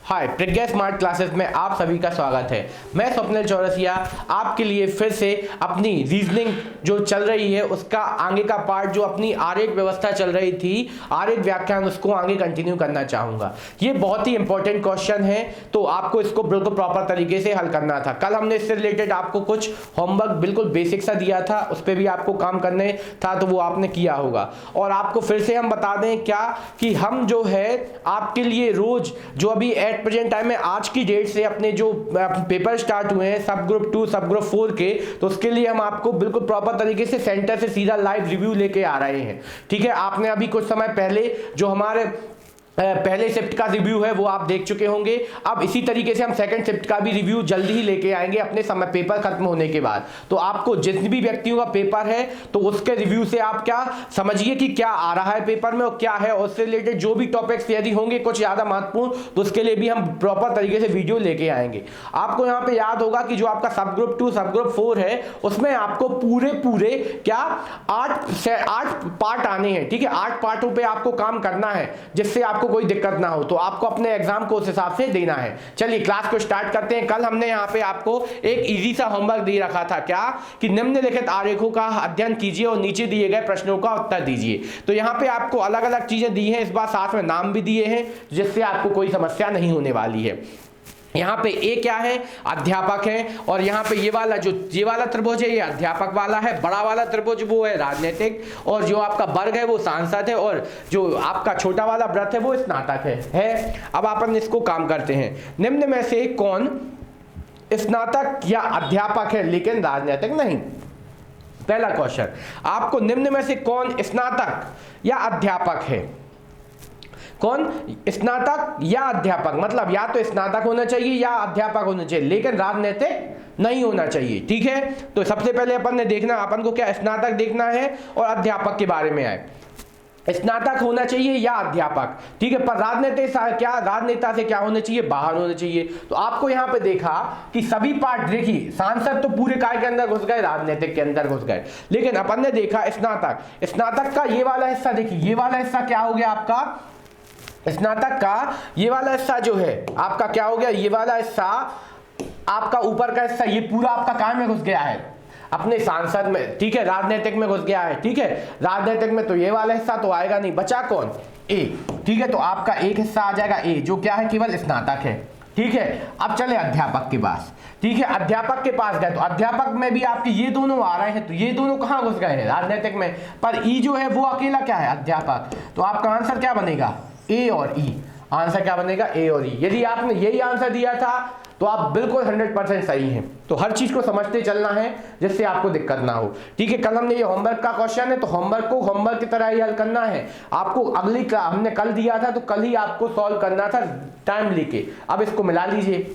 हाय, प्रज्ञा smart classes में आप सभी का स्वागत है। मैं स्वप्निल चौरसिया आपके लिए फिर से अपनी रीजनिंग जो चल रही है उसका आगे का पार्ट, जो अपनी आरेख व्यवस्था चल रही थी, आरेख व्याख्यान, उसको आगे कंटिन्यू करना चाहूँगा। ये बहुत ही इंपॉर्टेंट क्वेश्चन है, तो आपको इसको बिल्कुल प्रॉपर तरीके से हल करना था। कल हमने इससे रिलेटेड आपको कुछ होमवर्क बिल्कुल बेसिक सा दिया था, उस पर भी आपको काम करने था, तो वो आपने किया होगा। और आपको फिर से हम बता दें क्या कि हम जो है आपके लिए रोज जो अभी एट प्रेजेंट टाइम में आज की डेट से अपने जो पेपर स्टार्ट हुए हैं सब ग्रुप 2 सब ग्रुप 4 के, तो उसके लिए हम आपको बिल्कुल प्रॉपर तरीके से सेंटर से सीधा लाइव रिव्यू लेके आ रहे हैं। ठीक है, आपने अभी कुछ समय पहले जो हमारे पहले शिफ्ट का रिव्यू है वो आप देख चुके होंगे। अब इसी तरीके से हम सेकंड शिफ्ट का भी रिव्यू जल्दी ही लेके आएंगे अपने समय पेपर खत्म होने के बाद। तो आपको जितने भी व्यक्तियों का पेपर है तो उसके रिव्यू से आप क्या समझिए कि क्या आ रहा है पेपर में और क्या है, और उससे रिलेटेड जो भी टॉपिक्स यदि होंगे कुछ ज्यादा महत्वपूर्ण, तो उसके लिए भी हम प्रॉपर तरीके से वीडियो लेके आएंगे। आपको यहाँ पे याद होगा कि जो आपका सब ग्रुप 2 सब ग्रुप 4 है उसमें आपको पूरे क्या 8 पार्ट आने हैं। ठीक है, 8 पार्टों पे आपको काम करना है जिससे आपको कोई दिक्कत ना हो, तो आपको अपने एग्जाम को उस हिसाब से देना है। चलिए क्लास को स्टार्ट करते हैं। कल हमने यहाँ पे आपको एक इजी सा होमवर्क दे रखा था, क्या कि निम्नलिखित आरेखों का अध्ययन कीजिए और नीचे दिए गए प्रश्नों का उत्तर दीजिए। तो यहाँ पे आपको अलग अलग चीजें दी हैं, इस बार साथ में नाम भी दिए हैं जिससे आपको कोई समस्या नहीं होने वाली है। यहाँ पे ए क्या है, अध्यापक है, और यहाँ पे ये वाला त्रिभुज है ये अध्यापक वाला है, बड़ा वाला त्रिभुज वो है राजनीतिक, और जो आपका वर्ग है वो सांसद है, और जो आपका छोटा वाला वृत्त है वो स्नातक है। अब अपन इसको काम करते हैं। निम्न में से कौन स्नातक या अध्यापक है लेकिन राजनीतिक नहीं? पहला क्वेश्चन, आपको निम्न में से कौन स्नातक या अध्यापक है? कौन स्नातक या अध्यापक, मतलब या तो स्नातक होना चाहिए या अध्यापक होना चाहिए लेकिन राजनीतिक नहीं होना चाहिए। ठीक है, तो सबसे पहले अपन ने देखना, अपन को क्या स्नातक देखना है और अध्यापक के बारे में आए। स्नातक होना चाहिए या अध्यापक, ठीक है, पर राजनेता से क्या होना चाहिए, बाहर होना चाहिए। तो आपको यहाँ पे देखा कि सभी पार्ट देखिए, सांसद तो पूरे काय के अंदर घुस गए, राजनीतिक के अंदर घुस गए, लेकिन अपन ने देखा स्नातक का ये वाला हिस्सा, देखिए ये वाला हिस्सा क्या हो गया आपका, स्नातक का ये वाला हिस्सा जो है आपका क्या हो गया, ये वाला हिस्सा आपका ऊपर का हिस्सा ये पूरा आपका काय में घुस गया है, अपने सांसद में। ठीक है, राजनीतिक में घुस गया है। ठीक है, राजनीतिक में तो ये वाला हिस्सा तो आएगा नहीं, बचा कौन, ए। ठीक है, तो आपका एक हिस्सा आ जाएगा ए, जो क्या है, केवल स्नातक है। ठीक है, अब चले अध्यापक के पास। ठीक है, अध्यापक के पास गए तो अध्यापक में भी आपके ये दोनों आ रहे हैं, तो ये दोनों कहां घुस गए हैं, राजनीतिक में, पर ई जो है वो अकेला क्या है, अध्यापक। तो आपका आंसर क्या बनेगा, ए और ई। आंसर क्या बनेगा, ए और ई। यदि आपने यही आंसर दिया था तो आप बिल्कुल 100% सही हैं। तो हर चीज को समझते चलना है जिससे आपको दिक्कत ना हो। ठीक है, कल हमने ये होमवर्क का क्वेश्चन है तो होमवर्क को होमवर्क की तरह ही हल करना है आपको। अगली क्लास हमने कल दिया था तो कल ही आपको सॉल्व करना था टाइम लेके। अब इसको मिला लीजिए।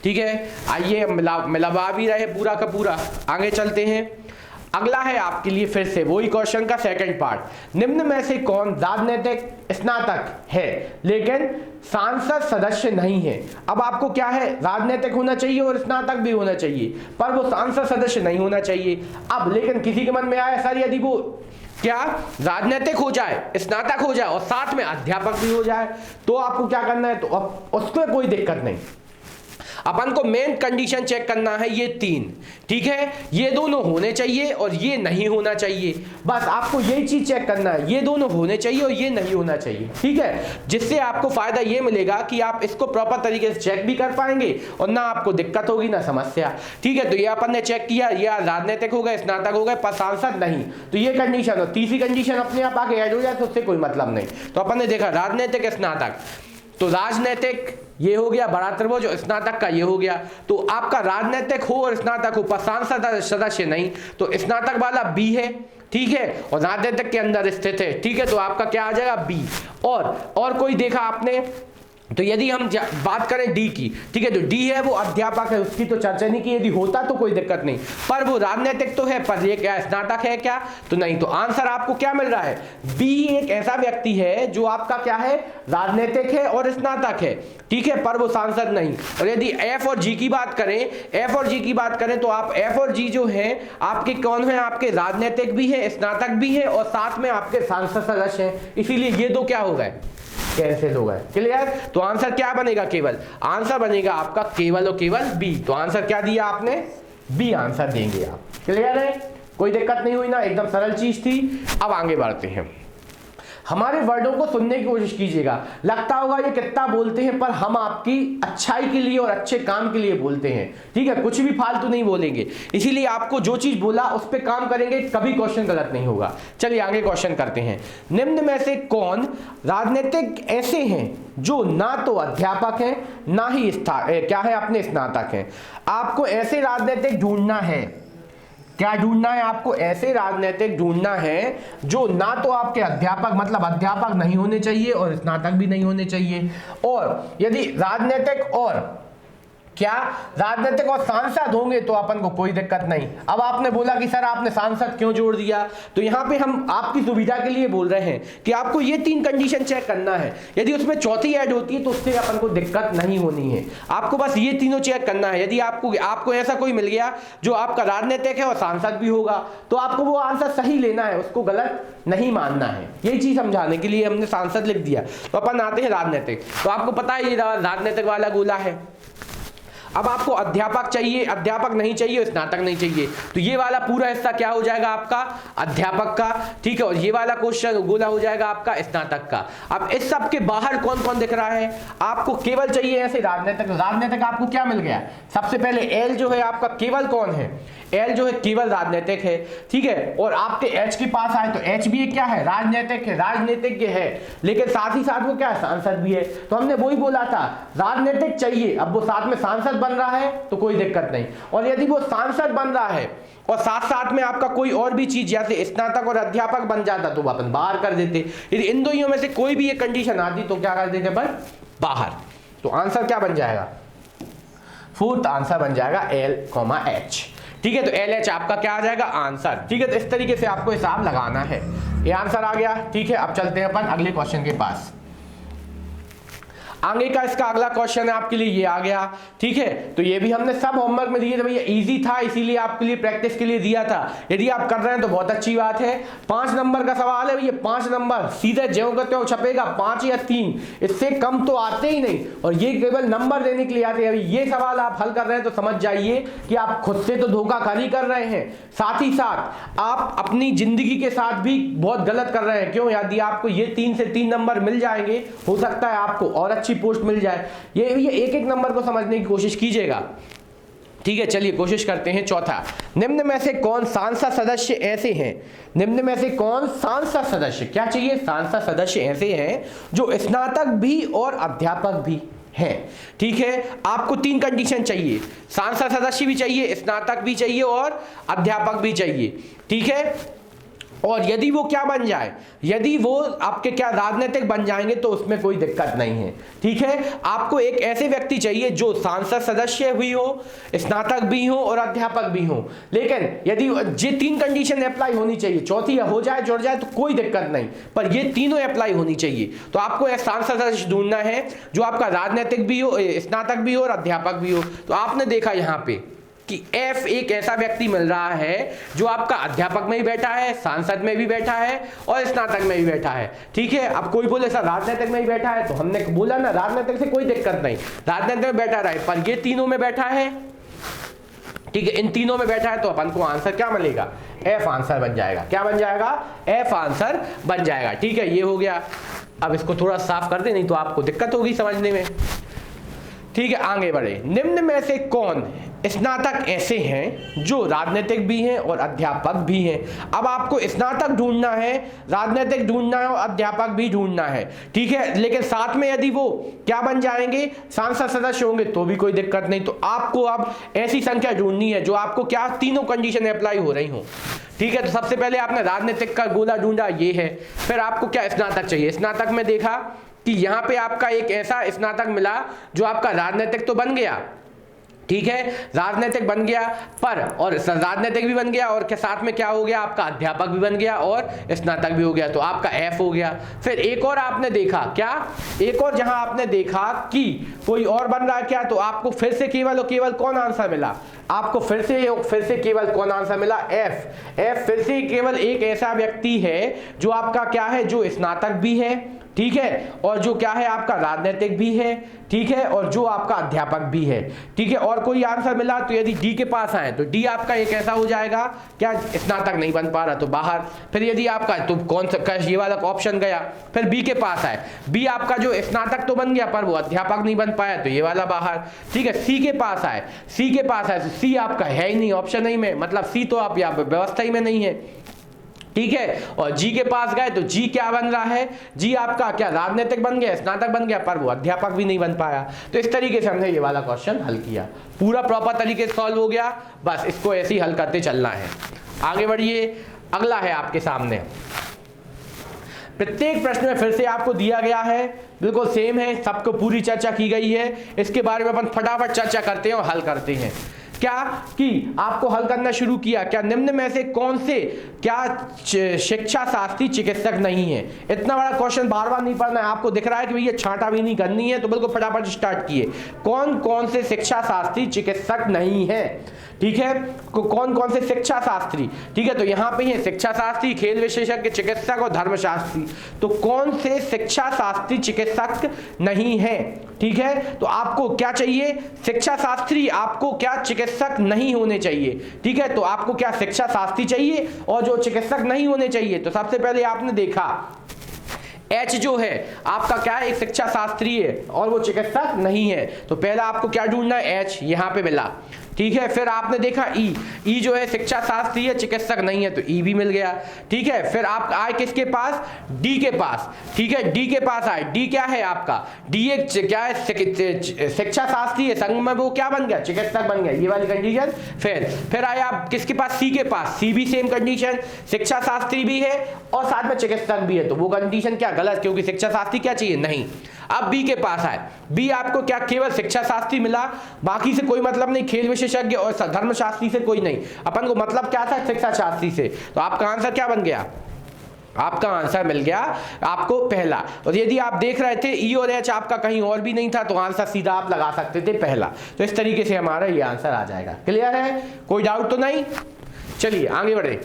ठीक है, आइए मिलवा भी रहे पूरा का पूरा, आगे चलते हैं। अगला है आपके लिए फिर से वही क्वेश्चन का सेकंड पार्ट। निम्न में से कौन राजनीतिक स्नातक है लेकिन सांसद सदस्य नहीं है? अब आपको क्या है, राजनीतिक होना चाहिए और स्नातक भी होना चाहिए, पर वो सांसद सदस्य नहीं होना चाहिए। अब लेकिन किसी के मन में आया सर यदि वो क्या राजनीतिक हो जाए, स्नातक हो जाए और साथ में अध्यापक भी हो जाए तो आपको क्या करना है, तो उसको कोई दिक्कत नहीं। अपन को मेन कंडीशन चेक करना है ये 3। ठीक है, ये दोनों होने चाहिए और ये नहीं होना चाहिए, बस आपको यही चीज चेक करना है, ये दोनों होने चाहिए और ये नहीं होना चाहिए। ठीक है, जिससे आपको फायदा ये मिलेगा कि आप इसको प्रॉपर तरीके से चेक भी कर पाएंगे और ना आपको दिक्कत होगी ना समस्या। ठीक है, तो ये अपन ने चेक किया, ये राजनीतिक हो गए, स्नातक हो गए, पर सांसद नहीं, तो ये कंडीशन हो। तीसरी कंडीशन अपने आप आगे ऐड हो जाए तो उससे कोई मतलब नहीं। तो अपन ने देखा राजनीतिक स्नातक, तो राजनीतिक ये हो गया बड़ा त्रिभुज, स्नातक का ये हो गया। तो आपका राजनीतिक हो और स्नातक हो पर सांसद सदस्य नहीं, तो स्नातक वाला बी है। ठीक है, और राजनीतिक के अंदर स्थित है। ठीक है, तो आपका क्या आ जाएगा, बी। और कोई देखा आपने, तो यदि हम बात करें डी की, ठीक है, तो डी है वो अध्यापक है, उसकी तो चर्चा नहीं की, यदि होता तो कोई दिक्कत नहीं, पर वो राजनीतिक तो है, पर ये क्या स्नातक है क्या, तो नहीं। तो आंसर आपको क्या मिल रहा है, बी एक ऐसा व्यक्ति है जो आपका क्या है, राजनीतिक है और स्नातक है। ठीक है, पर वो सांसद नहीं। और यदि एफ और जी की बात करें, तो आप एफ और जी जो है आपके कौन है, आपके राजनीतिक भी है, स्नातक भी है और साथ में आपके सांसद सदस्य हैं, इसीलिए ये दो क्या हो गए, कैंसिल हो गए। क्लियर? तो आंसर क्या बनेगा? केवल आंसर बनेगा आपका केवल और केवल बी। तो आंसर क्या दिया आपने? बी आंसर देंगे आप। क्लियर है? कोई दिक्कत नहीं हुई ना, एकदम सरल चीज थी। अब आगे बढ़ते हैं। हमारे वर्डों को सुनने की कोशिश कीजिएगा। लगता होगा ये कितना बोलते हैं, पर हम आपकी अच्छाई के लिए और अच्छे काम के लिए बोलते हैं। ठीक है, कुछ भी फालतू नहीं बोलेंगे, इसीलिए आपको जो चीज बोला उस पर काम करेंगे, कभी क्वेश्चन गलत नहीं होगा। चलिए आगे क्वेश्चन करते हैं। निम्न में से कौन राजनीतिक ऐसे हैं जो ना तो अध्यापक हैं ना ही क्या है अपने स्नातक हैं? आपको ऐसे राजनीतिक ढूंढना है। क्या ढूंढना है आपको? ऐसे राजनीतिक ढूंढना है जो ना तो आपके अध्यापक, मतलब अध्यापक नहीं होने चाहिए और स्नातक भी नहीं होने चाहिए। और यदि राजनीतिक और क्या राजनीतिक और सांसद होंगे तो अपन को कोई दिक्कत नहीं। अब आपने बोला कि सर आपने सांसद क्यों जोड़ दिया, तो यहां पे हम आपकी सुविधा के लिए बोल रहे हैं कि आपको ये 3 कंडीशन चेक करना है। यदि उसमें चौथी ऐड होती है तो उससे अपन को दिक्कत नहीं होनी है। आपको बस ये तीनों चेक करना है। यदि आपको ऐसा कोई मिल गया जो आपका राजनीतिक है और सांसद भी होगा, तो आपको वो आंसर सही लेना है, उसको गलत नहीं मानना है। यही चीज समझाने के लिए हमने सांसद लिख दिया। तो अपन आते हैं राजनीतिक। तो आपको पता है ये राजनीतिक वाला गोला है। अब आपको अध्यापक चाहिए, अध्यापक नहीं चाहिए, स्नातक नहीं चाहिए, तो ये वाला पूरा हिस्सा क्या हो जाएगा आपका? अध्यापक का। ठीक है, और ये वाला क्वेश्चन गोला हो जाएगा आपका स्नातक का। अब इस सब के बाहर कौन कौन दिख रहा है? आपको केवल चाहिए ऐसे राजनीतिक। राजनीतिक आपको क्या मिल गया? सबसे पहले एल जो है आपका केवल कौन है? एल जो है केवल राजनीतिक है। ठीक है, और आपके एच के पास आए तो एच भी क्या है? राजनीतिक है, राजनीतिज्ञ है, लेकिन साथ ही साथ वो क्या है? सांसद भी है। तो हमने वही बोला था राजनीतिक चाहिए, अब वो साथ में सांसद बन रहा है तो कोई दिक्कत नहीं। और यदि वो सांसद बन रहा है और साथ साथ में आपका कोई और भी चीज जैसे स्नातक और अध्यापक बन जाता तो अपन बाहर कर देते। यदि इन दोनों में से कोई भी एक कंडीशन आती तो क्या कर देते पर? बाहर। तो आंसर क्या बन जाएगा? फोर्थ आंसर बन जाएगा एल एच। ठीक है, तो एल एच आपका क्या आ जाएगा? आंसर। ठीक है, तो इस तरीके से आपको हिसाब लगाना है। ये आंसर आ गया। ठीक है, अब चलते हैं अपन अगले क्वेश्चन के पास। आगे का इसका अगला क्वेश्चन है आपके लिए ये आ गया। ठीक है, तो ये भी हमने सब होमवर्क में दिए थे भैया, इजी था इसीलिए आपके लिए प्रैक्टिस के लिए दिया था। यदि आप कर रहे हैं तो बहुत अच्छी बात है। 5 नंबर का सवाल है भैया, 5 नंबर सीधे ज्यों का त्यों छपेगा, 5 या 3, इससे कम तो आते ही नहीं। और ये केवल नंबर देने के लिए आते हैं। ये सवाल आप हल कर रहे हैं तो समझ जाइए कि आप खुद से तो धोखाधड़ी कर रहे हैं, साथ ही साथ आप अपनी जिंदगी के साथ भी बहुत गलत कर रहे हैं। क्यों? यदि आपको ये 3 से 3 नंबर मिल जाएंगे, हो सकता है आपको और अच्छी पोस्ट मिल जाए। ये एक एक नंबर को समझने की कोशिश कीजिएगा। ठीक है, चलिए कोशिश करते हैं। चौथा, निम्न में से कौन सांसद सदस्य ऐसे हैं? निम्न में से कौन सांसद सदस्य, क्या चाहिए? सांसद सदस्य ऐसे हैं जो स्नातक भी और अध्यापक भी हैं। ठीक है, आपको 3 कंडीशन चाहिए, सांसद सदस्य भी चाहिए, स्नातक भी चाहिए और अध्यापक भी चाहिए। ठीक है, और यदि वो क्या बन जाए, यदि वो आपके क्या राजनीतिक बन जाएंगे तो उसमें कोई दिक्कत नहीं है। ठीक है, आपको एक ऐसे व्यक्ति चाहिए जो सांसद सदस्य भी हो, स्नातक भी हो और अध्यापक भी हो। लेकिन यदि ये 3 कंडीशन अप्लाई होनी चाहिए, चौथी हो जाए जुड़ जाए तो कोई दिक्कत नहीं, पर ये तीनों अप्लाई होनी चाहिए। तो आपको एक सांसद सदस्य ढूंढना है जो आपका राजनीतिक भी हो, स्नातक भी हो और अध्यापक भी हो। तो आपने देखा यहाँ पे कि एफ एक ऐसा व्यक्ति मिल रहा है जो आपका अध्यापक में भी बैठा है, सांसद में भी बैठा है और स्नातक में भी बैठा है। ठीक है, अब कोई बोले सर राजनीतिक में भी बैठा है, तो हमने बोला ना राजनीतिक से कोई दिक्कत नहीं, राजनीतिक में बैठा रहे, पर ये तीनों में बैठा है। ठीक है, इन तीनों में बैठा है तो अपन को आंसर क्या मिलेगा? एफ आंसर बन जाएगा। क्या बन जाएगा? एफ आंसर बन जाएगा। ठीक है, ये हो गया। अब इसको थोड़ा साफ कर दे, नहीं तो आपको दिक्कत होगी समझने में। ठीक है, आगे बढ़े। निम्न में से कौन स्नातक ऐसे हैं जो राजनीतिक भी हैं और अध्यापक भी हैं? अब आपको स्नातक ढूंढना है, राजनीतिक ढूंढना है और अध्यापक भी ढूंढना है। ठीक है, लेकिन साथ में यदि वो क्या बन जाएंगे? सांसद सदस्य होंगे तो भी कोई दिक्कत नहीं। तो आपको अब ऐसी संख्या ढूंढनी है जो आपको क्या तीनों कंडीशन अप्लाई हो रही हो। ठीक है, तो सबसे पहले आपने राजनीतिक का गोला ढूंढा, ये है। फिर आपको क्या स्नातक चाहिए? स्नातक में देखा कि यहाँ पे आपका एक ऐसा स्नातक मिला जो आपका राजनीतिक तो बन गया। ठीक है, राजनीतिक बन गया, पर और राजनीतिक भी बन गया और के साथ में क्या हो गया? आपका अध्यापक भी बन गया और स्नातक भी हो गया, तो आपका एफ हो गया। फिर एक और आपने देखा, क्या? एक और जहां आपने देखा कि कोई और बन रहा है क्या, तो आपको फिर से केवल और केवल कौन आंसर मिला? आपको फिर से केवल कौन आंसर मिला? एफ। एफ फिर से केवल एक ऐसा व्यक्ति है जो आपका क्या है? जो स्नातक भी है, ठीक है, और जो क्या है आपका राजनीतिक भी है, ठीक है, और जो आपका अध्यापक भी है, ठीक है। और कोई आंसर मिला तो यदि डी के पास आए तो डी आपका एक ऐसा हो जाएगा, क्या स्नातक नहीं बन पा रहा तो बाहर। फिर यदि आपका तो कौन सा ये वाला ऑप्शन गया। फिर बी के पास आए, बी आपका जो स्नातक तो बन गया पर वो अध्यापक नहीं बन पाया तो ये वाला बाहर, ठीक है। सी के पास आए, सी के पास आए तो सी आपका है ही नहीं ऑप्शन ही में, मतलब सी तो आप यहाँ पे व्यवस्था ही में नहीं है, ठीक है। और जी के पास गए तो जी क्या बन रहा है, जी आपका क्या राजनीतिक बन गया, स्नातक बन गया, पर वो अध्यापक भी नहीं बन पाया। तो इस तरीके से हमने ये वाला क्वेश्चन हल किया, पूरा प्रॉपर तरीके से सॉल्व हो गया। बस इसको ऐसे ही हल करते चलना है। आगे बढ़िए, अगला है आपके सामने। प्रत्येक प्रश्न में फिर से आपको दिया गया है, बिल्कुल सेम है, सबको पूरी चर्चा की गई है। इसके बारे में अपन फटाफट चर्चा करते हैं और हल करते हैं। क्या कि आपको हल करना शुरू किया, क्या निम्न में से कौन से क्या शिक्षा शास्त्री चिकित्सक नहीं है। इतना बड़ा क्वेश्चन बार बार नहीं पढ़ना है, आपको दिख रहा है कि भैया छांटा भी नहीं करनी है, तो बिल्कुल फटाफट स्टार्ट किए। कौन कौन से शिक्षा शास्त्री चिकित्सक नहीं है, ठीक है, कौन कौन से शिक्षा शास्त्री, ठीक है। तो यहां पे है शिक्षा शास्त्री, खेल विशेषज्ञ, चिकित्सक और धर्मशास्त्री। तो कौन से शिक्षा शास्त्री चिकित्सक नहीं है, ठीक है। तो आपको क्या चाहिए, शिक्षा शास्त्री, आपको क्या चिकित्सक नहीं होने चाहिए, ठीक है। तो आपको क्या शिक्षा शास्त्री चाहिए और जो चिकित्सक नहीं होने चाहिए। तो सबसे पहले आपने देखा एच जो है आपका क्या है, एक शिक्षा शास्त्री है और वो चिकित्सक नहीं है। तो पहला आपको क्या ढूंढना है, एच यहां पे मिला, ठीक है। फिर आपने देखा ई जो है शिक्षा शास्त्री है, चिकित्सक नहीं है, तो ई भी मिल गया, ठीक है। फिर आप आए किसके पास, डी के पास, ठीक है, डी के पास आए। डी क्या है आपका, डी एक क्या है, शिक्षा शास्त्री है, संग में वो क्या बन गया, चिकित्सक बन गया, ये वाली कंडीशन। फिर आए आप किसके पास, सी के पास, सी भी सेम कंडीशन, शिक्षा शास्त्री भी है और साथ में चिकित्सक भी है, तो वो कंडीशन क्या गलत, क्योंकि शिक्षा शास्त्री क्या चाहिए, नहीं। अब बी के पास आए, बी आपको क्या केवल शिक्षा शास्त्री मिला, बाकी से कोई मतलब नहीं, खेल विशेषज्ञ और धर्मशास्त्री से कोई नहीं, अपन को मतलब क्या था, शिक्षा शास्त्री से। तो आपका आंसर क्या बन गया, आपका आंसर मिल गया आपको पहला। और यदि आप देख रहे थे ई और एच आपका कहीं और भी नहीं था तो आंसर सीधा आप लगा सकते थे पहला। तो इस तरीके से हमारा ये आंसर आ जाएगा। क्लियर है, कोई डाउट तो नहीं। चलिए आगे बढ़े।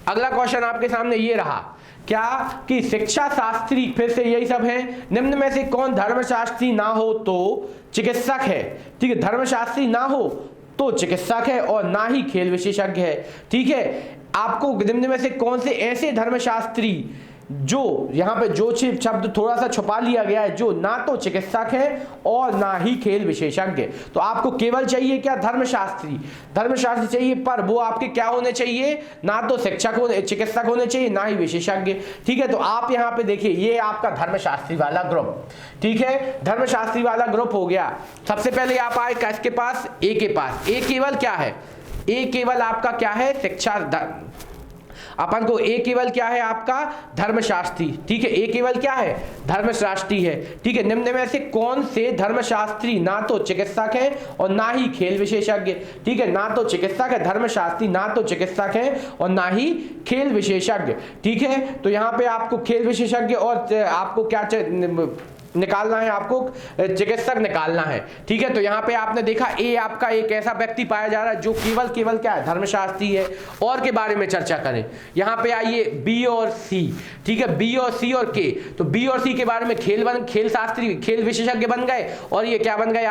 अगला क्वेश्चन आपके सामने ये रहा, क्या कि शिक्षा शास्त्री, फिर से यही सब है, निम्न में से कौन धर्मशास्त्री ना हो तो चिकित्सक है, ठीक है। धर्मशास्त्री ना हो तो चिकित्सक है और ना ही खेल विशेषज्ञ है, ठीक है। आपको निम्न में से कौन से ऐसे धर्मशास्त्री, जो यहां पे जो शब्द थोड़ा सा छुपा लिया गया है, जो ना तो चिकित्सक है और ना ही खेल विशेषज्ञ। तो आपको केवल चाहिए क्या, धर्मशास्त्री, धर्मशास्त्री चाहिए, पर वो आपके क्या होने चाहिए, ना तो शिक्षक होने, चिकित्सक होने चाहिए, ना ही विशेषज्ञ, ठीक है। तो आप यहां पे देखिए ये आपका धर्मशास्त्री वाला ग्रुप, ठीक है, धर्मशास्त्री वाला ग्रुप हो गया। सबसे पहले आप आए किसके पास, ए के पास। ए केवल क्या है, ए केवल आपका क्या है, शिक्षा, अपन को ए केवल क्या है आपका, धर्मशास्त्री, ठीक है। ए केवल क्या है, धर्मशास्त्री है, ठीक है। निम्न में से कौन से धर्मशास्त्री ना तो चिकित्सक है और ना ही खेल विशेषज्ञ, ठीक है। ना तो चिकित्सक है, धर्मशास्त्री ना तो चिकित्सक है और ना ही खेल विशेषज्ञ, ठीक है। तो यहाँ पे आपको खेल विशेषज्ञ और आपको क्या निकालना है, आपको चिकित्सक निकालना है, ठीक है। तो यहाँ पे आपने देखा ए आपका एक ऐसा व्यक्ति पाया जा रहा है जो केवल क्या है, धर्मशास्त्री है। और के बारे में चर्चा करें, यहाँ पे आइए बी और सी, ठीक है, बी और सी और के। तो बी और सी के बारे में खेल शास्त्री, खेल विशेषज्ञ बन गए, और ये क्या बन गए,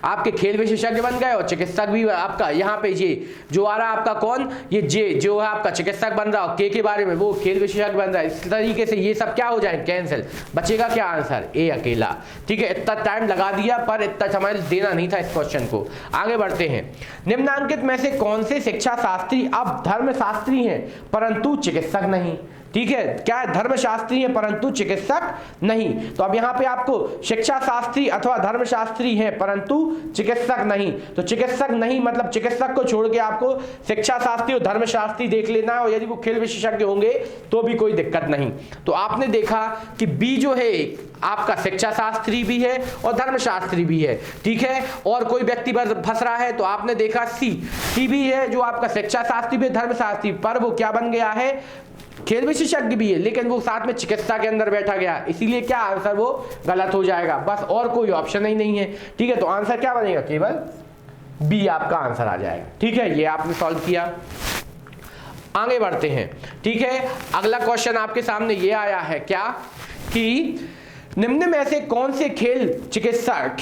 आपके खेल विशेषज्ञ बन गए और चिकित्सक भी आपका। यहाँ पे ये जो आ रहा है आपका कौन, ये जे जो है आपका चिकित्सक बन रहा है, के बारे में वो खेल विशेषज्ञ बन रहा है। इस तरीके से ये सब क्या हो जाए, कैंसिल, बचेगा क्या आंसर, ए अकेला, ठीक है। इतना टाइम लगा दिया पर इतना समय देना नहीं था इस क्वेश्चन को। आगे बढ़ते हैं। निम्नांकित में से कौन से शिक्षा शास्त्री अब धर्मशास्त्री हैं परंतु चिकित्सक नहीं, ठीक है। क्या है, धर्मशास्त्री है परंतु चिकित्सक नहीं। तो अब यहाँ पे आपको शिक्षा शास्त्री अथवा धर्मशास्त्री है परंतु चिकित्सक नहीं। तो चिकित्सक नहीं मतलब चिकित्सक को छोड़ के आपको शिक्षा शास्त्री और धर्मशास्त्री देख लेना, और यदि वो खेल विशेषज्ञ होंगे तो भी कोई दिक्कत नहीं। तो आपने देखा कि बी जो है आपका शिक्षा शास्त्री भी है और धर्मशास्त्री भी है, ठीक है। और कोई व्यक्ति फंस रहा है तो आपने देखा सी भी है जो आपका शिक्षा शास्त्री भी, धर्मशास्त्री, पर वो क्या बन गया है, खेल विशेषज्ञ भी है, लेकिन वो साथ में चिकित्सा के अंदर बैठा गया, इसीलिए क्या आंसर वो गलत हो जाएगा। बस और कोई ऑप्शन ही नहीं है, ठीक है। तो आंसर क्या बनेगा, केवल बी आपका आंसर आ जाएगा, ठीक है। ये आपने सॉल्व किया। आगे बढ़ते हैं। ठीक है, अगला क्वेश्चन आपके सामने ये आया है क्या कि निम्न में से कौन से खेल चिकित्सक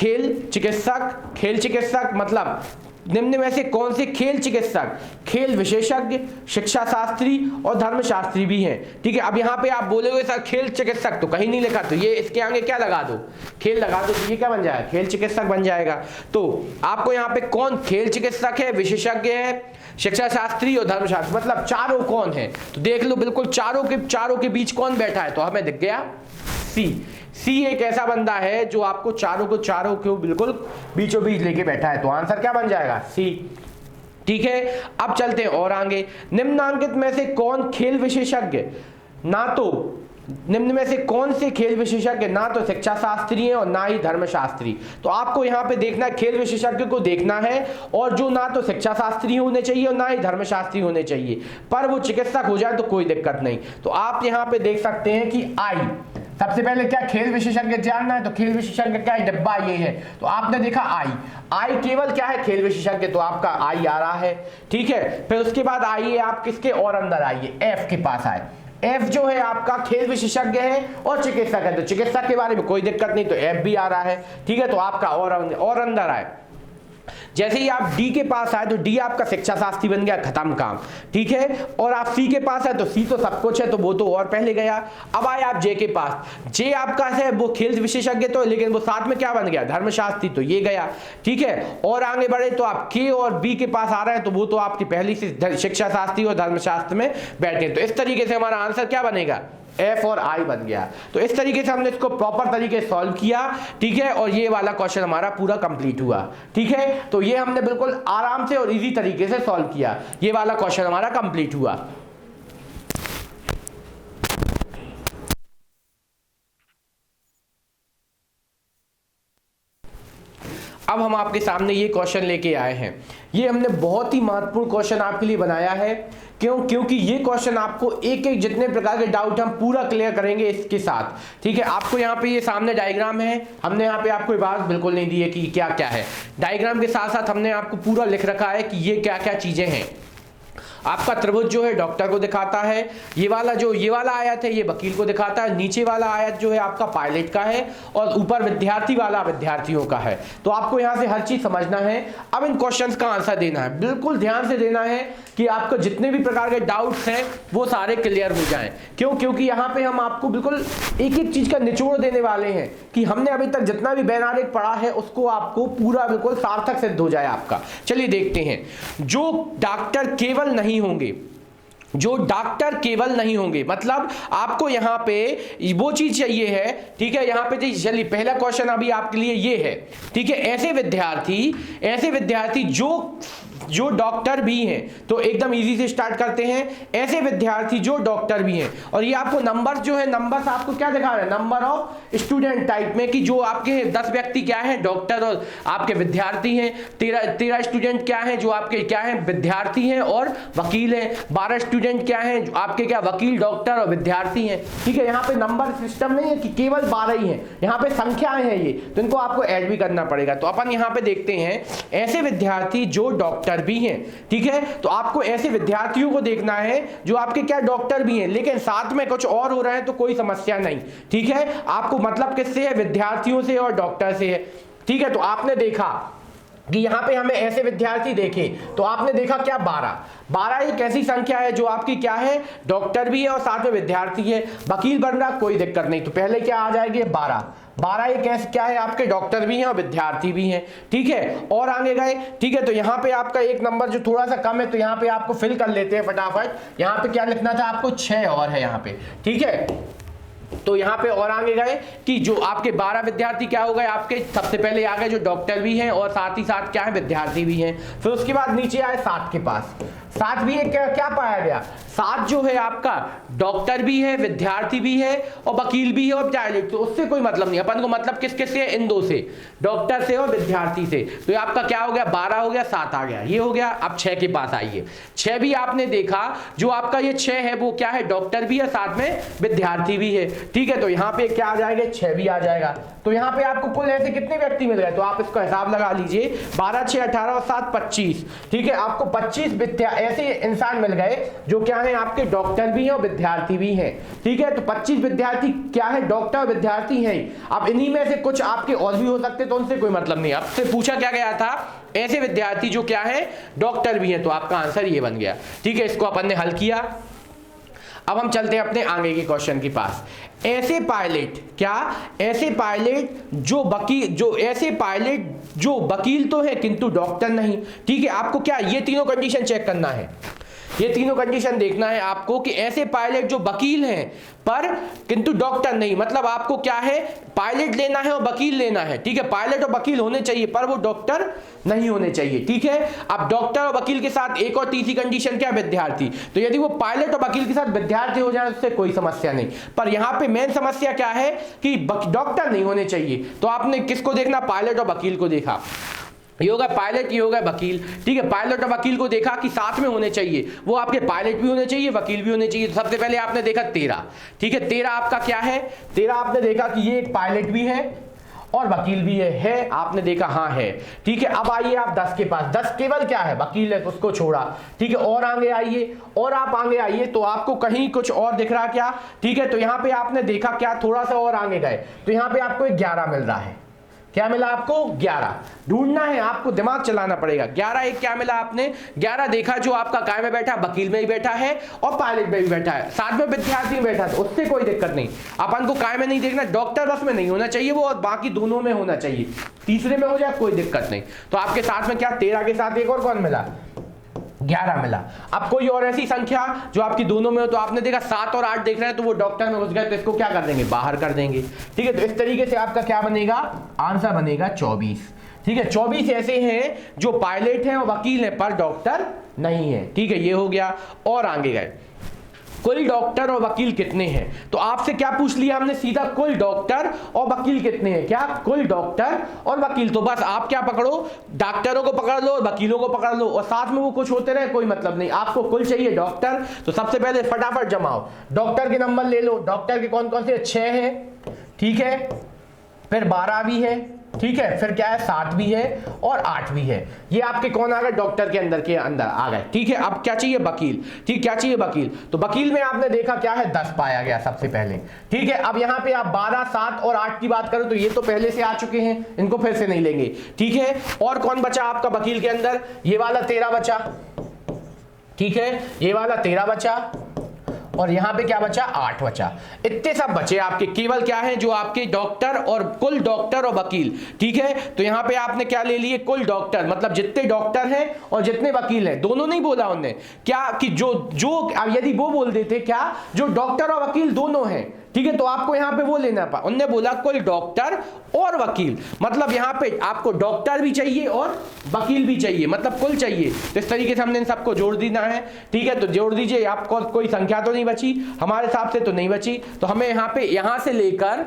मतलब निम्न में से कौन से खेल चिकित्सक खेल विशेषज्ञ, शिक्षा शास्त्री और धर्मशास्त्री भी हैं। ठीक है, अब यहाँ पे आप बोलोगे सर खेल चिकित्सक तो कहीं नहीं लिखा, तो ये इसके आगे क्या लगा दो, खेल लगा दो, तो ये क्या बन जाएगा, खेल चिकित्सक बन जाएगा। तो आपको यहाँ पे कौन खेल चिकित्सक है, विशेषज्ञ है, शिक्षा शास्त्री और धर्मशास्त्री, मतलब चारों कौन है, तो देख लो बिल्कुल चारों के बीच कौन बैठा है, तो हमें दिख गया सी एक ऐसा बंदा है जो आपको चारों को बिल्कुल बीचों बीच लेके बैठा है, तो आंसर क्या बन जाएगा, सी। ठीक है, अब चलते हैं और आगे। निम्नांकित में से कौन खेल विशेषज्ञ, निम्न में से कौन से खेल विशेषज्ञ ना तो शिक्षा शास्त्री हैं और ना ही धर्मशास्त्री। तो आपको यहाँ पे देखना है, खेल विशेषज्ञ को देखना है, और जो ना तो शिक्षा शास्त्री होने चाहिए और ना ही धर्मशास्त्री होने चाहिए, पर वो चिकित्सक हो जाए तो कोई दिक्कत नहीं। तो आप यहाँ पे देख सकते हैं कि आई, सबसे पहले क्या खेल विशेषज्ञ जानना है, तो खेल विशेषज्ञ क्या है, डिब्बा ये है, तो आपने देखा आई केवल क्या है, खेल विशेषज्ञ, तो आपका आई आ रहा है। ठीक है, फिर उसके बाद आइए आप किसके और अंदर आइए, एफ के पास आए। एफ जो है आपका खेल विशेषज्ञ है और चिकित्सक है, तो चिकित्सक के बारे में कोई दिक्कत नहीं, तो एफ भी आ रहा है। ठीक है, तो आपका और अंदर आए। जैसे ही आप डी के पास आए तो डी आपका शिक्षा शास्त्री बन गया, खत्म काम। ठीक है, और आप सी के पास है तो सी तो सब कुछ है, तो वो तो और पहले गया। अब आए आप जे के पास, जे आपका है वो खेल विशेषज्ञ तो, लेकिन वो साथ में क्या बन गया, धर्मशास्त्री, तो ये गया। ठीक है, और आगे बढ़े तो आप के और बी के पास आ रहे हैं, तो वो तो आपकी पहली से शिक्षा शास्त्री और धर्मशास्त्र में बैठे। तो इस तरीके से हमारा आंसर क्या बनेगा, एफ और आई बन गया। तो इस तरीके से हमने इसको प्रॉपर तरीके से सॉल्व किया। ठीक है, और ये वाला क्वेश्चन हमारा पूरा कंप्लीट हुआ। ठीक है, तो ये हमने बिल्कुल आराम से और इजी तरीके से सॉल्व किया, ये वाला क्वेश्चन हमारा कंप्लीट हुआ। अब हम आपके सामने ये क्वेश्चन लेके आए हैं, ये हमने बहुत ही महत्वपूर्ण क्वेश्चन आपके लिए बनाया है। क्योंकि ये क्वेश्चन आपको एक एक जितने प्रकार के डाउट हम पूरा क्लियर करेंगे इसके साथ। ठीक है, आपको यहाँ पे ये सामने डायग्राम है, हमने यहाँ पे आपको बात बिल्कुल नहीं दी है कि क्या क्या है, डायग्राम के साथ साथ हमने आपको पूरा लिख रखा है कि ये क्या क्या चीजें हैं। आपका त्रिभुज जो है डॉक्टर को दिखाता है, ये वाला आयत है ये वकील को दिखाता है, नीचे वाला आयत जो है आपका पायलट का है, और ऊपर विद्यार्थी वाला विद्यार्थियों का है। तो आपको यहाँ से हर चीज समझना है। अब इन क्वेश्चंस का आंसर देना है, बिल्कुल ध्यान से देना है कि आपको जितने भी प्रकार के डाउट्स हैं वो सारे क्लियर हो जाएं। क्योंकि यहाँ पे हम आपको बिल्कुल एक एक चीज का निचोड़ देने वाले हैं कि हमने अभी तक जितना भी वैनारिक पढ़ा है उसको आपको पूरा बिल्कुल सार्थक सिद्ध हो जाए आपका। चलिए देखते हैं, जो डॉक्टर केवल नहीं होंगे, मतलब आपको यहाँ पे वो चीज चाहिए है। ठीक है, यहाँ पे चलिए पहला क्वेश्चन अभी आपके लिए ये है। ठीक है, ऐसे विद्यार्थी जो डॉक्टर भी हैं, तो एकदम इजी से स्टार्ट करते हैं। ऐसे विद्यार्थी जो डॉक्टर भी हैं, और ये आपको नंबर जो है, नंबर्स आपको क्या दिखा रहे हैं, नंबर ऑफ स्टूडेंट टाइप में, कि जो आपके 10 व्यक्ति क्या है, डॉक्टर और आपके विद्यार्थी हैं। 13 स्टूडेंट क्या है, जो आपके क्या है, विद्यार्थी हैं और वकील हैं। 12 स्टूडेंट क्या है, जो आपके क्या, वकील, डॉक्टर और विद्यार्थी हैं। ठीक है, यहाँ पे नंबर सिस्टम नहीं है कि केवल 12 ही हैं, यहाँ पे संख्याएं हैं ये, तो इनको आपको ऐड भी करना पड़ेगा। तो अपन यहाँ पे देखते हैं ऐसे विद्यार्थी जो डॉक्टर भी हैं। ठीक है, तो आपको ऐसे विद्यार्थियों को देखना है जो आपके क्या, डॉक्टर भी हैं, लेकिन साथ में कुछ और हो रहे हैं तो कोई समस्या नहीं। ठीक है, आपको मतलब किससे है, विद्यार्थियों से और डॉक्टर से है। ठीक है, तो आपने देखा कि यहाँ पे हमें ऐसे विद्यार्थी देखे, तो आपने देखा क्या, 12 एक ऐसी संख्या है जो आपकी क्या है, डॉक्टर भी है और साथ में विद्यार्थी है। वकील बन रहा कोई दिक्कत नहीं, तो पहले क्या आ जाएगी, 12 एक ऐसे क्या है, आपके डॉक्टर भी हैं और विद्यार्थी भी हैं। ठीक है, और आगे गए। ठीक है, तो यहाँ पे आपका एक नंबर जो थोड़ा सा कम है, तो यहाँ पे आपको फिल कर लेते हैं फटाफट। यहाँ पे क्या लिखना था आपको, 6 और है यहाँ पे। ठीक है, तो यहाँ पे और आगे गए कि जो आपके 12 विद्यार्थी क्या हो गए, आपके सबसे पहले आ गए जो डॉक्टर भी हैं और साथ ही साथ क्या है, विद्यार्थी भी हैं। फिर उसके बाद नीचे आए 7 के पास, 7 भी एक क्या पाया गया, 7 जो है आपका डॉक्टर भी है, विद्यार्थी भी है और वकील भी है और पायलट। तो उससे कोई मतलब नहीं, अपन को मतलब किसके से, इन दो से, डॉक्टर से और विद्यार्थी से। तो ये आपका क्या हो गया, 12 हो गया, 7 आ गया, ये हो गया। अब 6 के पास आइए, 6 भी आपने देखा जो आपका ये 6 है वो क्या है, डॉक्टर भी है साथ में विद्यार्थी भी है। ठीक है, तो यहाँ पे क्या आ जाएगा, 6 भी आ जाएगा। तो यहाँ पे आपको कुल ऐसे कितने व्यक्ति मिल गए, तो आप इसका हिसाब लगा लीजिए, 12, 6, 18 और 7, 25। ठीक है, आपको 25 ऐसे इंसान मिल गए जो क्या है, आपके डॉक्टर भी हैं और विद्यार्थी भी हैं। ठीक है, तो 25 विद्यार्थी क्या है, डॉक्टर विद्यार्थी हैं। अब इन्हीं में से कुछ आपके और भी हो सकते, तो उनसे कोई मतलब नहीं। आपसे पूछा क्या गया था, ऐसे विद्यार्थी जो क्या है, डॉक्टर भी हैं, तो आपका आंसर ये बन गया। ठीक है, इसको अपन ने हल किया। अब हम चलते हैं अपने आगे के क्वेश्चन के पास। ऐसे पायलट क्या, ऐसे पायलट जो वकील तो है किंतु डॉक्टर नहीं। ठीक है, आपको क्या ये तीनों कंडीशन चेक करना है, ये तीनों कंडीशन देखना है आपको कि ऐसे पायलट जो वकील हैं पर किंतु डॉक्टर नहीं, मतलब आपको क्या है, पायलट लेना है और वकील लेना है। ठीक है, पायलट और वकील होने चाहिए पर वो डॉक्टर नहीं होने चाहिए। ठीक है, अब डॉक्टर और वकील के साथ एक और तीसरी कंडीशन क्या, विद्यार्थी। तो यदि वो पायलट और वकील के साथ विद्यार्थी हो जाए उससे कोई समस्या नहीं, पर यहाँ पे मेन समस्या क्या है कि डॉक्टर नहीं होने चाहिए। तो आपने किसको देखना, पायलट और वकील को देखा, ये होगा पायलट, ये होगा वकील। ठीक है, पायलट और वकील को देखा कि साथ में होने चाहिए, वो आपके पायलट भी होने चाहिए, वकील भी होने चाहिए। तो सबसे पहले आपने देखा 13। ठीक है, 13 आपका क्या है, 13 आपने देखा कि ये एक पायलट भी है और वकील भी है, आपने देखा हाँ है। ठीक है, अब आइए आप 10 के पास। 10 केवल क्या है, वकील है, उसको छोड़ा। ठीक है, और आगे आइए, और आप आगे आइए तो आपको कहीं कुछ और दिख रहा क्या। ठीक है, तो यहाँ पे आपने देखा क्या, थोड़ा सा और आगे गए तो यहाँ पे आपको 11 मिल रहा है। क्या मिला आपको, 11। ढूंढना है आपको, दिमाग चलाना पड़ेगा। 11 एक क्या मिला आपने, 11 देखा जो आपका काय में बैठा, वकील में भी बैठा है और पायलट में भी बैठा है, साथ में विद्यार्थी में बैठा, तो उससे कोई दिक्कत नहीं। अपन को काय में नहीं देखना, डॉक्टर बस में नहीं होना चाहिए वो, और बाकी दोनों में होना चाहिए। तीसरे में हो जाए कोई दिक्कत नहीं। तो आपके साथ में क्या, 13 के साथ एक और कौन मिला, 11 मिला। अब कोई और ऐसी संख्या जो आपकी दोनों में हो, तो आपने देखा 7 और 8 देख रहे हैं तो वो डॉक्टर में घुस गए, तो इसको क्या कर देंगे, बाहर कर देंगे। ठीक है, तो इस तरीके से आपका क्या बनेगा, आंसर बनेगा 24। ठीक है, 24 ऐसे हैं जो पायलट हैं और वकील हैं पर डॉक्टर नहीं है। ठीक है, ये हो गया। और आगे गए, कुल डॉक्टर और वकील कितने हैं, तो आपसे क्या पूछ लिया हमने सीधा, कुल डॉक्टर और वकील कितने हैं, क्या, कुल डॉक्टर और वकील। तो बस आप क्या पकड़ो, डॉक्टरों को पकड़ लो और वकीलों को पकड़ लो, और साथ में वो कुछ होते रहे कोई मतलब नहीं, आपको कुल चाहिए डॉक्टर। तो सबसे पहले फटाफट जमाओ, डॉक्टर के नंबर ले लो। डॉक्टर के कौन कौन से, 6 है। ठीक है, फिर 12 भी है। ठीक है, फिर क्या है, 7 भी है और 8 भी है। ये आपके कौन आ गए, डॉक्टर के अंदर आ गए। ठीक है, अब क्या चाहिए, वकील। ठीक, क्या चाहिए, वकील। तो वकील में आपने देखा क्या है, 10 पाया गया सबसे पहले। ठीक है, अब यहां पे आप 12, 7 और 8 की बात करो तो ये तो पहले से आ चुके हैं, इनको फिर से नहीं लेंगे। ठीक है, और कौन बचा आपका वकील के अंदर, ये वाला 13 बचा। ठीक है, ये वाला 13 बचा और यहां पे क्या बचा, 8 बचा। इतने सब बचे आपके, केवल क्या है, जो आपके डॉक्टर और कुल डॉक्टर और वकील। ठीक है, तो यहां पे आपने क्या ले लिए, कुल डॉक्टर, मतलब जितने डॉक्टर हैं और जितने वकील हैं, दोनों नहीं बोला उन्होंने क्या कि जो यदि वो बोल देते क्या, जो डॉक्टर और वकील दोनों हैं। ठीक है, तो आपको यहां पे वो लेना पड़ा, उन्होंने बोला कुल डॉक्टर और वकील, मतलब यहां पे आपको डॉक्टर भी चाहिए और वकील भी चाहिए, मतलब कुल चाहिए। तो इस तरीके से हमने इन सबको जोड़ देना है। ठीक है, तो जोड़ दीजिए, आपको कोई संख्या तो नहीं बची, हमारे हिसाब से तो नहीं बची। तो हमें यहाँ पे यहां से लेकर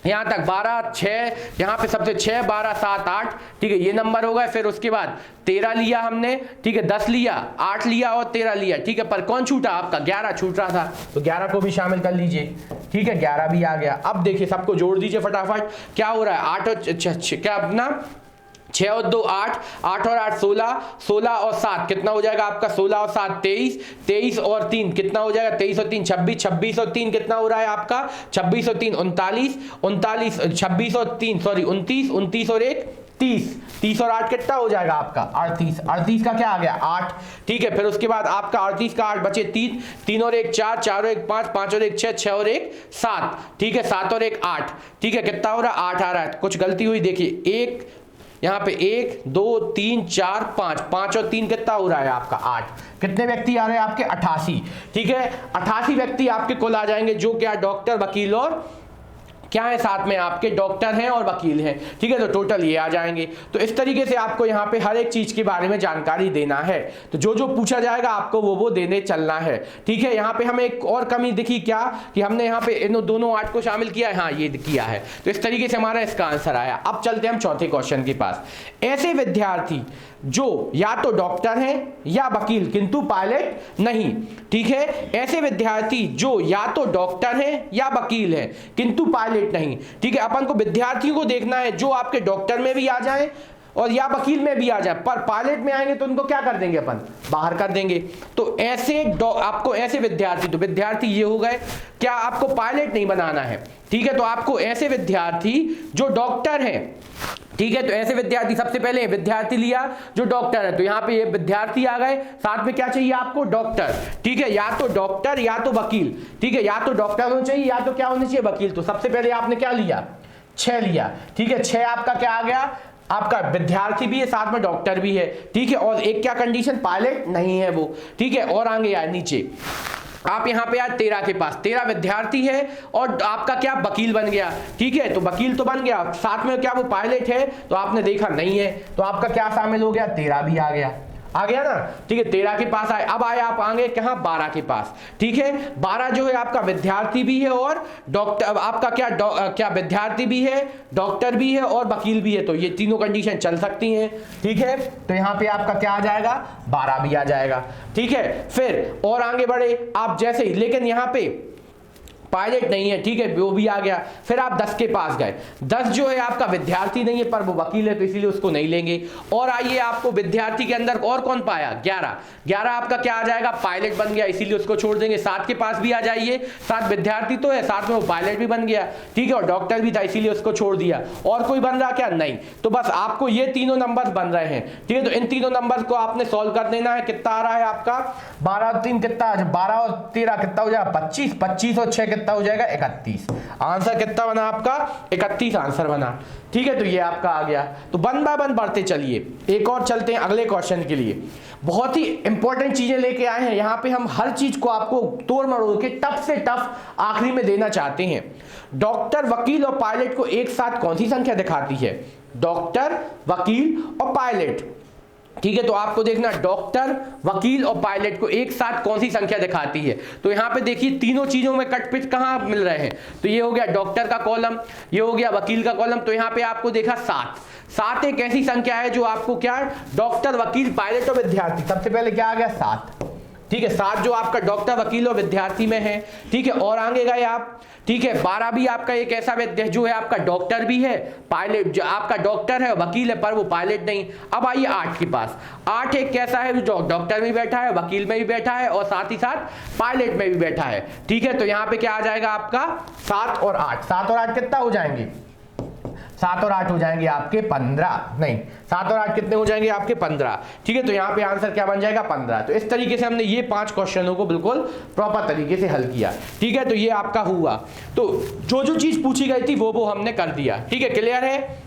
यहां तक 12, 6, यहां पे सबसे 6, 12, 7, 8। ठीक है, ये नंबर हो गए। फिर उसके बाद 13 लिया हमने। ठीक है, 10 लिया, 8 लिया और 13 लिया। ठीक है, पर कौन छूटा आपका, 11 छूट रहा था, तो 11 को भी शामिल कर लीजिए। ठीक है, 11 भी आ गया। अब देखिए, सबको जोड़ दीजिए फटाफट, क्या हो रहा है, 8 और क्या अपना 6 और 2 8, 8 और 8 16, 16 और 7 कितना हो जाएगा आपका, 16 और 7 23, 23 और 3 कितना हो जाएगा, 23 और 3 26, 26 और 3 कितना हो रहा है आपका, 26 और 3 39, 39 26 और 3 सॉरी 29, 29 और 1 30, 30 और 8 कितना हो जाएगा आपका 38, 38 का क्या आ गया 8। ठीक है, फिर उसके बाद आपका 38 का 8 बचे 3, 3 और 1 4, 4 और 1 5, 5 और 1 6, 6 और 1 7। ठीक है, 7 और 1 8। ठीक है, कितना हो रहा है 8 आ रहा है। कुछ गलती हुई, देखिए 1 यहाँ पे 1 2 3 4 5, 5 और 3 कितना हो रहा है आपका 8। कितने व्यक्ति आ रहे हैं आपके 88। ठीक है, 88 व्यक्ति आपके कुल आ जाएंगे, जो क्या डॉक्टर वकील और क्या है, साथ में आपके डॉक्टर हैं और वकील हैं, ठीक है। तो टोटल ये आ जाएंगे। तो इस तरीके से आपको यहाँ पे हर एक चीज के बारे में जानकारी देना है। तो जो जो पूछा जाएगा आपको वो देने चलना है, ठीक है। यहाँ पे हमें एक और कमी दिखी क्या, कि हमने यहाँ पे इन दोनों 8 को शामिल किया है, हाँ ये किया है। तो इस तरीके से हमारा इसका आंसर आया। अब चलते हैं हम चौथे क्वेश्चन के पास। ऐसे विद्यार्थी जो या तो डॉक्टर हैं या वकील किंतु पायलट नहीं, ठीक है। ऐसे विद्यार्थी जो या तो डॉक्टर हैं या वकील हैं किंतु पायलट नहीं, ठीक है। अपन को विद्यार्थियों को देखना है जो आपके डॉक्टर में भी आ जाएं और या वकील में भी आ जाए, पर पायलट में आएंगे तो उनको क्या कर देंगे, अपन बाहर कर देंगे। तो ऐसे आपको ऐसे विद्यार्थी, तो विद्यार्थी ये हो गए, क्या आपको पायलट नहीं बनाना है, ठीक है। तो आपको ऐसे विद्यार्थी जो डॉक्टर हैं, ठीक है। तो ऐसे विद्यार्थी, सबसे पहले विद्यार्थी लिया जो डॉक्टर है, तो यहाँ पे ये विद्यार्थी आ गए, साथ में क्या चाहिए आपको, डॉक्टर, ठीक है। या तो डॉक्टर या तो वकील, ठीक है। या तो डॉक्टर होना चाहिए या तो क्या होना चाहिए, वकील। तो सबसे पहले आपने क्या लिया, 6 लिया, ठीक है। 6 आपका क्या आ गया, आपका विद्यार्थी भी है साथ में डॉक्टर भी है, ठीक है। और एक क्या कंडीशन, पायलट नहीं है वो, ठीक है। और आगे आए नीचे आप यहाँ पे आए 13 के पास, 13 विद्यार्थी है और आपका क्या वकील बन गया, ठीक है। तो वकील तो बन गया, साथ में क्या वो पायलट है, तो आपने देखा नहीं है, तो आपका क्या शामिल हो गया, 13 भी आ गया ना, ठीक है। 13 के पास आए। अब आए आप आगे कहां, 12 के पास, ठीक है। 12 जो है आपका विद्यार्थी भी है और डॉक्टर, आपका क्या विद्यार्थी भी है, डॉक्टर भी है और वकील भी है। तो ये तीनों कंडीशन चल सकती हैं, ठीक है। तो यहां पे आपका क्या आ जाएगा, 12 भी आ जाएगा, ठीक है। फिर और आगे बढ़े आप जैसे ही, लेकिन यहां पे पायलट नहीं है, ठीक है, वो भी आ गया। फिर आप 10 के पास गए, 10 जो है आपका विद्यार्थी नहीं है पर वो वकील है, तो इसीलिए उसको नहीं लेंगे। और आइए आपको विद्यार्थी के अंदर और कौन पाया, 11 आपका क्या आ जाएगा, पायलट बन गया, इसीलिए उसको छोड़ देंगे। 7 के पास भी आ जाइए, 7 विद्यार्थी तो है, साथ में वो पायलट भी बन गया, ठीक है, और डॉक्टर भी था, इसीलिए उसको छोड़ दिया। और कोई बन रहा क्या, नहीं। तो बस आपको ये तीनों नंबर बन रहे हैं, ठीक है। तो इन तीनों नंबर को आपने सॉल्व कर देना है। कितना आ रहा है आपका, 12 और 3 कितना, 12 और 13 कितना हो जाएगा, 25, 25 और 6 कितना हो जाएगा, 31। आंसर कितना बना आपका, 31 आंसर बना, ठीक है। तो ये आपका आ गया। तो वन बाय वन बढ़ते चलिए, एक और चलते हैं अगले क्वेश्चन के लिए। बहुत ही इंपॉर्टेंट चीजें लेके आए हैं यहाँ पे, हम हर चीज को आपको तोड़ मरोड़ के टफ से टफ आखिरी में देना चाहते हैं। डॉक्टर, वकील और पायलट को एक साथ कौन सी संख्या दिखाती है, डॉक्टर, वकील और पायलट, ठीक है। तो आपको देखना डॉक्टर, वकील और पायलट को एक साथ कौन सी संख्या दिखाती है। तो यहाँ पे देखिए तीनों चीजों में कट पिट कहाँ मिल रहे हैं। तो ये हो गया डॉक्टर का कॉलम, ये हो गया वकील का कॉलम। तो यहाँ पे आपको देखा 7 एक ऐसी संख्या है जो आपको क्या, डॉक्टर, वकील, पायलट और विद्यार्थी, सबसे पहले क्या आ गया, 7, ठीक है। 7 जो आपका डॉक्टर, वकील और विद्यार्थी में है, ठीक है। और आगे गए आप, ठीक है। 12 भी आपका एक ऐसा विद्यार्थी जो है आपका डॉक्टर भी है, पायलट जो आपका डॉक्टर है, वकील है, पर वो पायलट नहीं। अब आइए 8 के पास, 8 एक कैसा है जो डॉक्टर में भी बैठा है, वकील में भी बैठा है और साथ ही साथ पायलट में भी बैठा है, ठीक है। तो यहाँ पे क्या आ जाएगा आपका, 7 और 8, 7 और 8 कितना हो जाएंगे, 7 और 8 हो जाएंगे आपके 15, नहीं 7 और 8 कितने हो जाएंगे आपके 15, ठीक है। तो यहाँ पे आंसर क्या बन जाएगा, 15। तो इस तरीके से हमने ये 5 क्वेश्चनों को बिल्कुल प्रॉपर तरीके से हल किया, ठीक है। तो ये आपका हुआ। तो जो जो चीज पूछी गई थी वो हमने कर दिया, ठीक है। क्लियर है।